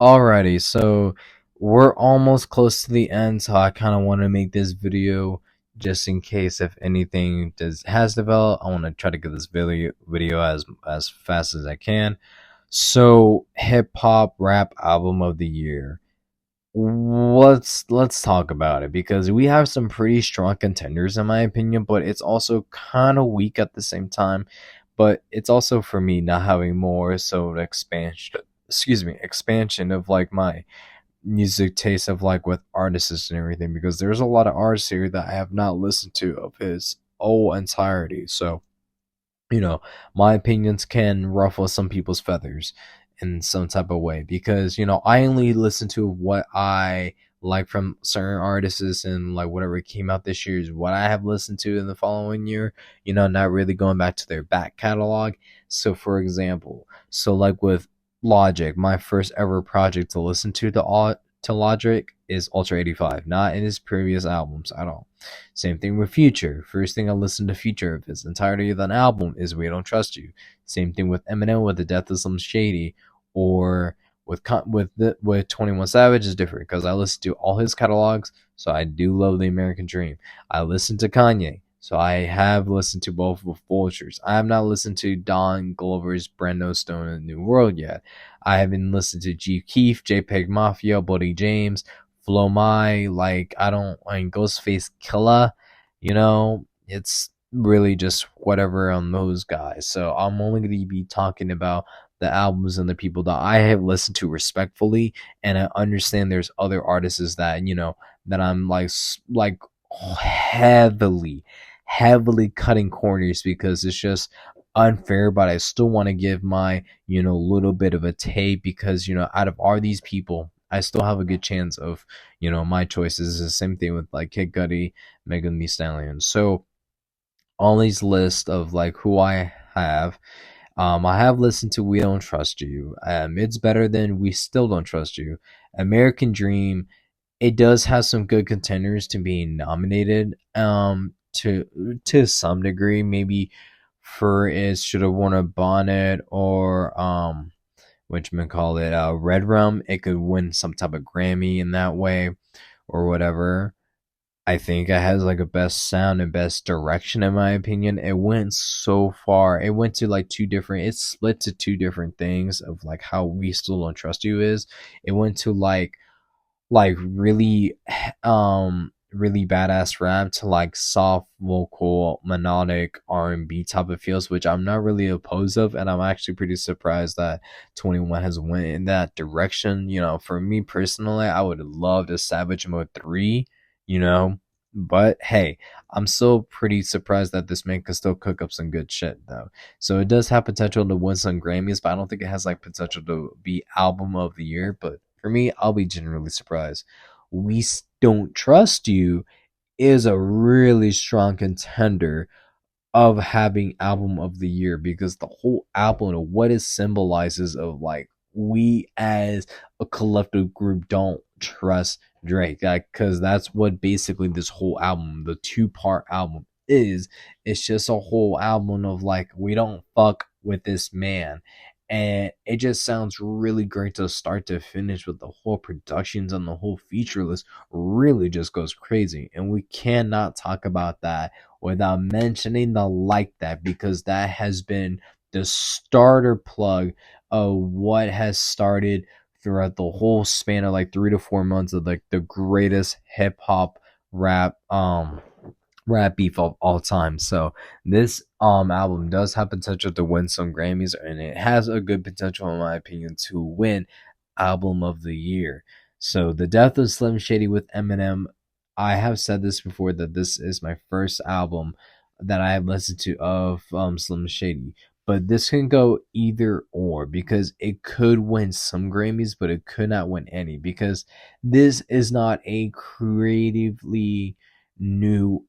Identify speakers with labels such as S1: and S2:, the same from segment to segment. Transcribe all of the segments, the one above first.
S1: Alrighty, so we're almost close to the end, so I kind of want to make this video just in case if anything has developed. I want to try to get this video as fast as I can. So, hip hop rap album of the year. Let's talk about it because we have some pretty strong contenders in my opinion, but it's also kind of weak at the same time. But it's also for me not having more so expansion of like my music taste of like with artists and everything, because there's a lot of artists here that I have not listened to of his whole entirety. So you know, my opinions can ruffle some people's feathers in some type of way because, I only listen to what I like from certain artists, and like whatever came out this year is what I have listened to in the following year, not really going back to their back catalog. So, for example, like with Logic, my first ever project to listen to Logic is Ultra 85, not in his previous albums at all. Same thing with Future. First thing I listened to Future of his entirety of an album is We Don't Trust You. Same thing with Eminem with The Death of Slim Shady, or with 21 Savage is different because I listen to all his catalogs, so I do love The American Dream. I listen to Kanye, so I have listened to both of Vultures. I have not listened to Don Glover's Brand No Stone in the New World yet. I haven't listened to G Keef, JPEG Mafia, Buddy James, Flow My, like Ghostface Killa, it's really just whatever on those guys. So I'm only going to be talking about the albums and the people that I have listened to respectfully, and I understand there's other artists that that I'm like heavily, heavily cutting corners because it's just unfair. But I still want to give my little bit of a take because out of all these people, I still have a good chance of my choices. The same thing with like Kid Cudi, Megan Thee Stallion. So on these list of like who I have listened to We Don't Trust You. It's better than We Still Don't Trust You. American Dream, it does have some good contenders to be nominated. To some degree, maybe for it should have won a bonnet, or which man call it Red Rum. It could win some type of Grammy in that way, or whatever. I think it has like a best sound and best direction in my opinion. It went so far. It went to like it's split to two different things of like how We Still Don't Trust You is. It went to really really badass rap to like soft vocal melodic R&B type of feels, which I'm not really opposed of, and I'm actually pretty surprised that 21 has went in that direction. For me personally, I would love the Savage Mode 3, but hey, I'm still pretty surprised that this man can still cook up some good shit though. So it does have potential to win some Grammys, but I don't think it has like potential to be album of the year. But for me, I'll be genuinely surprised. We Don't Trust You is a really strong contender of having album of the year because the whole album and what it symbolizes of like we as a collective group don't trust Drake, because that's what basically this whole album, the two-part album is. It's just a whole album of like we don't fuck with this man, and it just sounds really great to start to finish with the whole productions, and the whole feature list really just goes crazy, and we cannot talk about that without mentioning the Like That, because that has been the starter plug of what has started throughout the whole span of like 3 to 4 months of like the greatest hip hop rap rap beef of all time. So this album does have potential to win some Grammys, and it has a good potential in my opinion to win album of the year. So The Death of Slim Shady with Eminem, I have said this before that this is my first album that I have listened to of Slim Shady. But this can go either or because it could win some Grammys, but it could not win any because this is not a creatively new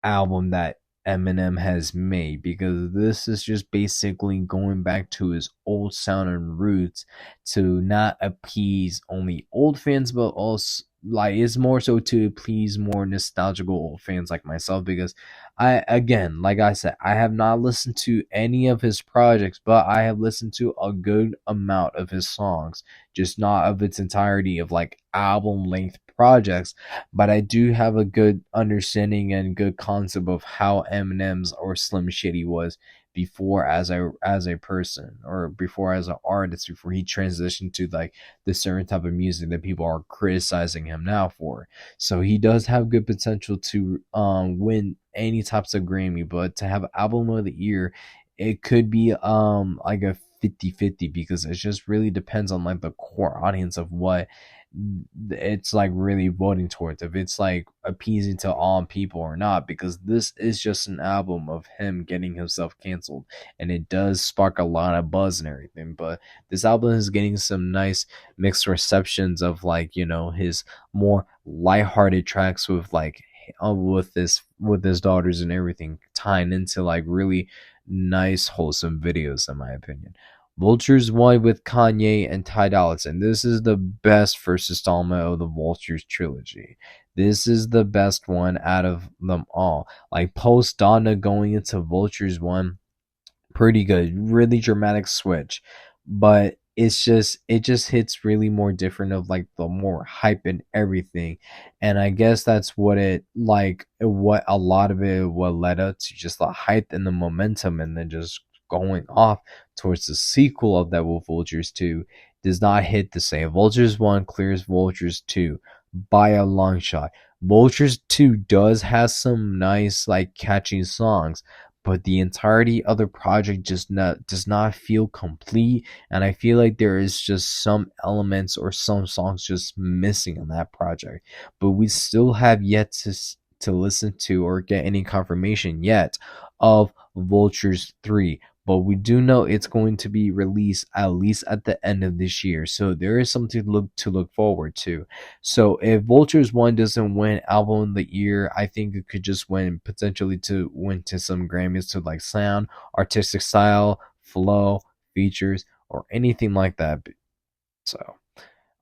S1: album that Eminem has made, because this is just basically going back to his old sound and roots to not appease only old fans but also like it's more so to please more nostalgical fans like myself, because I, again, like I said, I have not listened to any of his projects, but I have listened to a good amount of his songs, just not of its entirety of like album length projects. But I do have a good understanding and good concept of how Eminem's or Slim Shady was before as a person, or before as an artist, before he transitioned to like the certain type of music that people are criticizing him now for. So he does have good potential to win any types of Grammy, but to have album of the year, it could be like a 50-50, because it just really depends on like the core audience of what it's like really voting towards, if it's like appeasing to all people or not, because this is just an album of him getting himself canceled, and it does spark a lot of buzz and everything. But this album is getting some nice mixed receptions of like, you know, his more lighthearted tracks with like with his daughters and everything, tying into like really nice wholesome videos in my opinion. Vultures won with Kanye and Ty Dolla $ign. This is the best first installment of the Vultures trilogy. This is the best one out of them all. Like post Donna going into Vultures one, pretty good, really dramatic switch, but it just hits really more different of like the more hype and everything. And I guess that's what it like, what a lot of it what led up to just the hype and the momentum, and then just going off towards the sequel of that with Vultures 2 does not hit the same. Vultures 1 clears Vultures 2 by a long shot. Vultures 2 does have some nice like catchy songs, but the entirety of the project just not does not feel complete, and I feel like there is just some elements or some songs just missing on that project. But we still have yet to listen to or get any confirmation yet of Vultures 3, but we do know it's going to be released at least at the end of this year, so there is something to look forward to. So if Vultures 1 doesn't win album of the year, I think it could just win, potentially to win to some Grammys to like sound, artistic style, flow, features, or anything like that. So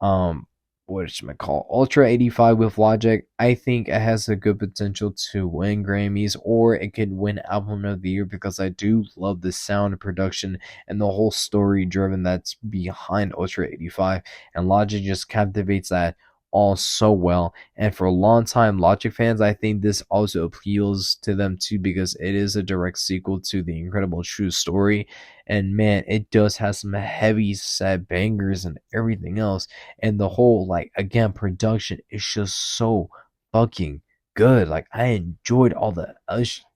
S1: um what should I call Ultra 85 with Logic. I think it has a good potential to win Grammys, or it could win album of the year, because I do love the sound production and the whole story driven that's behind Ultra 85, and Logic just captivates that all so well. And for a long time Logic fans, I think this also appeals to them too, because it is a direct sequel to the incredible true story, and man, it does have some heavy set bangers and everything else. And the whole like again production is just so fucking good. Like I enjoyed all the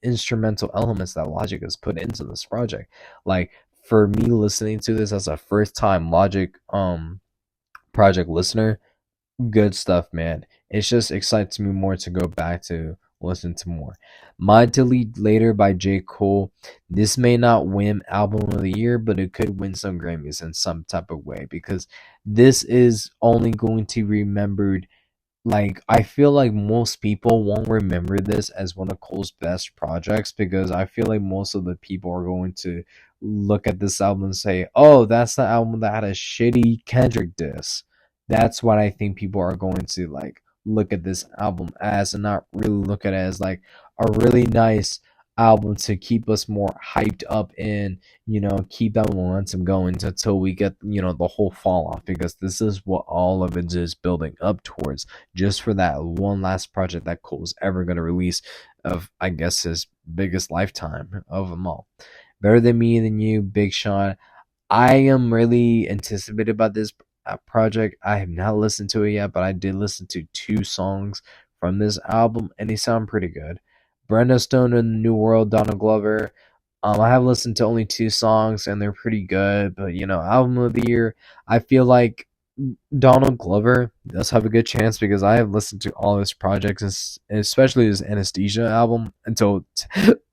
S1: instrumental elements that Logic has put into this project. Like for me listening to this as a first time Logic project listener, good stuff, man. It just excites me more to go back to listen to more. My Delete Later by J. Cole. This may not win album of the year, but it could win some Grammys in some type of way, because this is only going to be remembered, like I feel like most people won't remember this as one of Cole's best projects, because I feel like most of the people are going to look at this album and say, "Oh, that's the album that had a shitty Kendrick diss." That's what I think people are going to like look at this album as, and not really look at it as like a really nice album to keep us more hyped up and, you know, keep that momentum going until we get, you know, the whole fall off, because this is what all of it is building up towards, just for that one last project that Cole's ever going to release of, I guess, his biggest lifetime of them all. Better Than Me Than You, Big Sean. I am really anticipated about this project. I have not listened to it yet, but I did listen to two songs from this album, and they sound pretty good. Brenda Stone and the New World, Donald Glover. I have listened to only two songs, and they're pretty good. But you know, album of the year, I feel like Donald Glover does have a good chance, because I have listened to all his projects, and especially his Anesthesia album until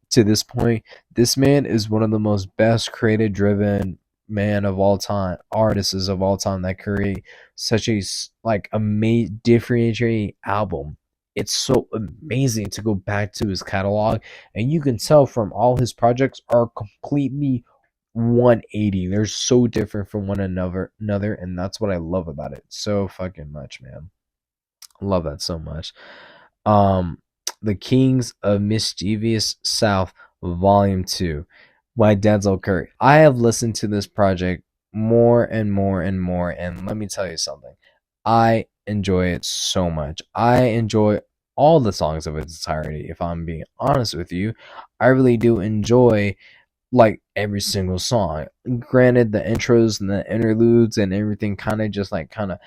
S1: to this point. This man is one of the most best creative driven man of all time, artists of all time, that create such a like differentiating album. It's so amazing to go back to his catalog, and you can tell from all his projects are completely 180. They're so different from one another, and that's what I love about it so fucking much, man. Love that so much. Um, The Kings of Mischievous South, Volume 2 by Denzel Curry. I have listened to this project more and more and more, and let me tell you something. I enjoy it so much. I enjoy all the songs of its entirety, if I'm being honest with you. I really do enjoy like every single song. Granted, the intros and the interludes and everything kind of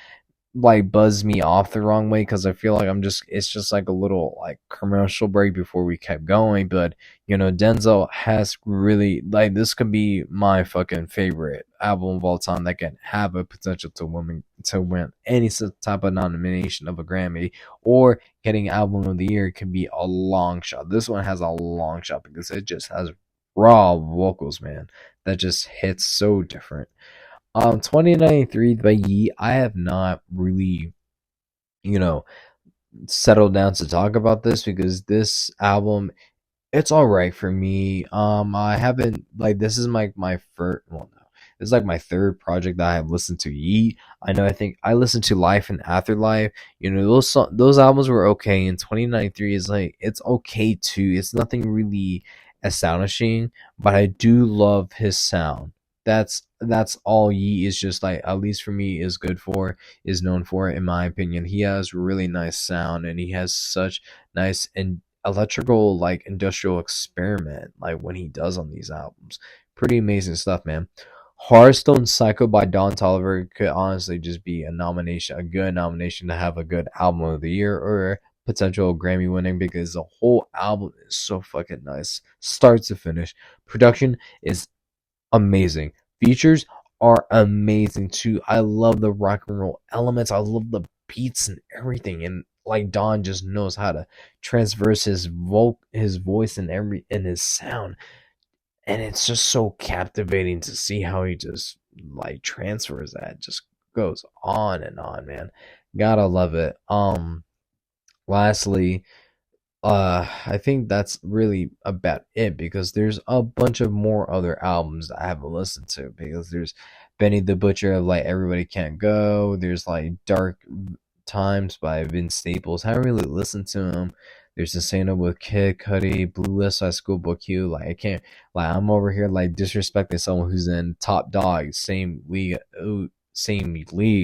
S1: buzz me off the wrong way because I feel like it's just like a little like commercial break before we kept going. But Denzel has really like this could be my fucking favorite album of all time that can have a potential to win any type of nomination of a Grammy or getting album of the year could be a long shot. This one has a long shot because it just has raw vocals, man, that just hits so different. 2093 by Yee, I have not really, you know, settled down to talk about this because this album it's all right for me. I haven't like this is my first. Well, no, this is like my third project that I have listened to. Yeet. I think I listened to Life and Afterlife. Those albums were okay. And 2093 is like it's okay too. It's nothing really astonishing, but I do love his sound. That's all Yee is just like at least for me is known for in my opinion. He has really nice sound and he has such nice and electrical like industrial experiment like when he does on these albums. Pretty amazing stuff, man. Hearthstone Psycho by Don Tolliver could honestly just be a good nomination to have a good album of the year or potential Grammy winning because the whole album is so fucking nice, start to finish. Production is amazing. Features are amazing too. I love the rock and roll elements. I love the beats and everything. And like Don just knows how to transverse his voice and his sound. And it's just so captivating to see how he just like transfers that. Just goes on and on, man. Gotta love it. Lastly, I think that's really about it because there's a bunch of more other albums that I haven't listened to because there's Benny the Butcher of like Everybody Can't Go. There's like Dark Times by Vince Staples. I haven't really listened to him. There's Insano with Kid Cudi, Blue List by Schoolboy Q. Like I can't like I'm over here like disrespecting someone who's in Top Dog, same league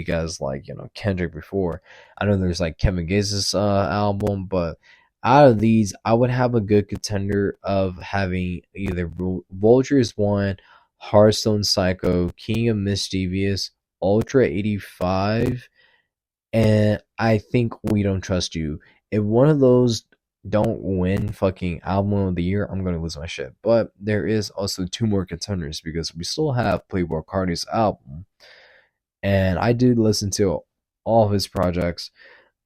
S1: as like Kendrick before. I know there's like Kevin Gates' album, but out of these, I would have a good contender of having either Vultures 1, Hearthstone Psycho, King of Mischievous, Ultra 85, and I think We Don't Trust You. If one of those don't win fucking album of the year, I'm gonna lose my shit. But there is also two more contenders because we still have Playboi Carti's album, and I did listen to all of his projects.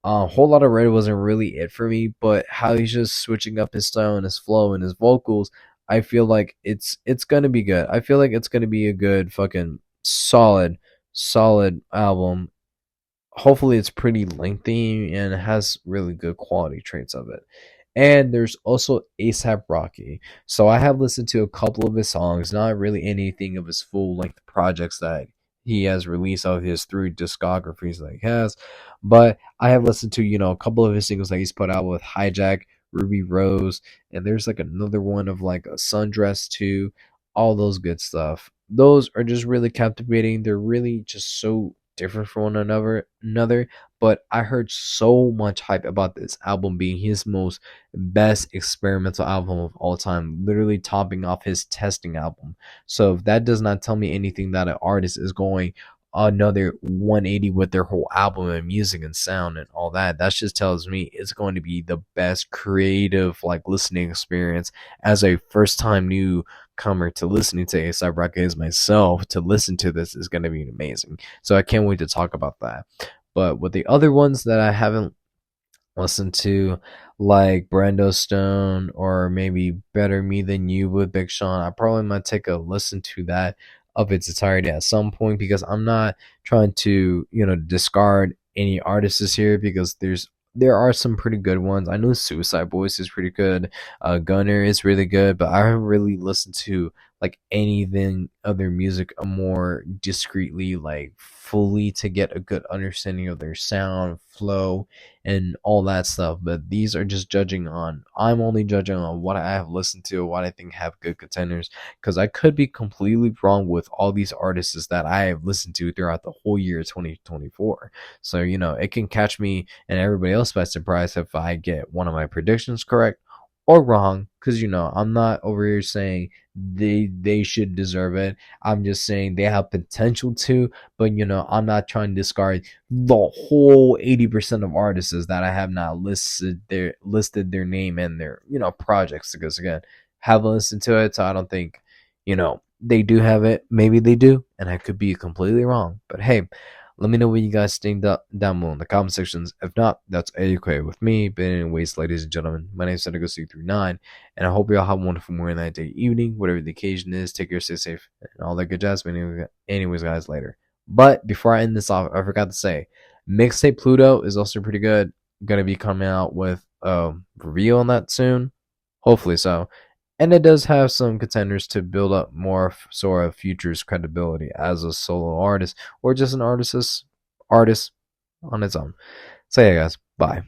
S1: Whole lot of red wasn't really it for me, but how he's just switching up his style and his flow and his vocals, I feel like it's gonna be good. I feel like it's gonna be a good fucking solid album. Hopefully it's pretty lengthy and has really good quality traits of it. And there's also ASAP Rocky. So I have listened to a couple of his songs, not really anything of his full length projects that he has released of his three discographies that he has. But I have listened to, a couple of his singles that he's put out with Hijack, Ruby Rose, and there's like another one of like a sundress too. All those good stuff. Those are just really captivating. They're really just so different from one another. But I heard so much hype about this album being his most best experimental album of all time, literally topping off his testing album. So if that does not tell me anything that an artist is going another 180 with their whole album and music and sound and all that, that just tells me it's going to be the best creative like listening experience as a first time newcomer to listening to A$AP Rocky as myself. To listen to this is going to be amazing, so I can't wait to talk about that. But with the other ones that I haven't listened to, like Brando Stone or maybe Better Me Than You with Big Sean, I probably might take a listen to that of its entirety at some point because I'm not trying to, discard any artists here because there are some pretty good ones. I know Suicide Boys is pretty good. Gunner is really good, but I haven't really listened to like anything other music more discreetly, like fully, to get a good understanding of their sound, flow, and all that stuff. But these are just judging on, I'm only judging on what I have listened to, what I think have good contenders, because I could be completely wrong with all these artists that I have listened to throughout the whole year 2024. So, it can catch me and everybody else by surprise if I get one of my predictions correct or wrong, because I'm not over here saying they should deserve it. I'm just saying they have potential to, but I'm not trying to discard the whole 80% of artists that I have not listed their name and their projects, because again, haven't listened to it, so I don't think they do have it. Maybe they do, and I could be completely wrong. But hey, let me know what you guys think down below in the comment sections. If not, that's okay with me. But anyways, ladies and gentlemen, my name is Senegal639, and I hope you all have a wonderful morning, night, day, evening, whatever the occasion is. Take care, stay safe, and all that good jazz. But anyways, guys, later. But before I end this off, I forgot to say, Mixtape Pluto is also pretty good. Gonna be coming out with a review on that soon. Hopefully so. And it does have some contenders to build up more sort of future's credibility as a solo artist or just an artist on its own. So yeah, guys, bye.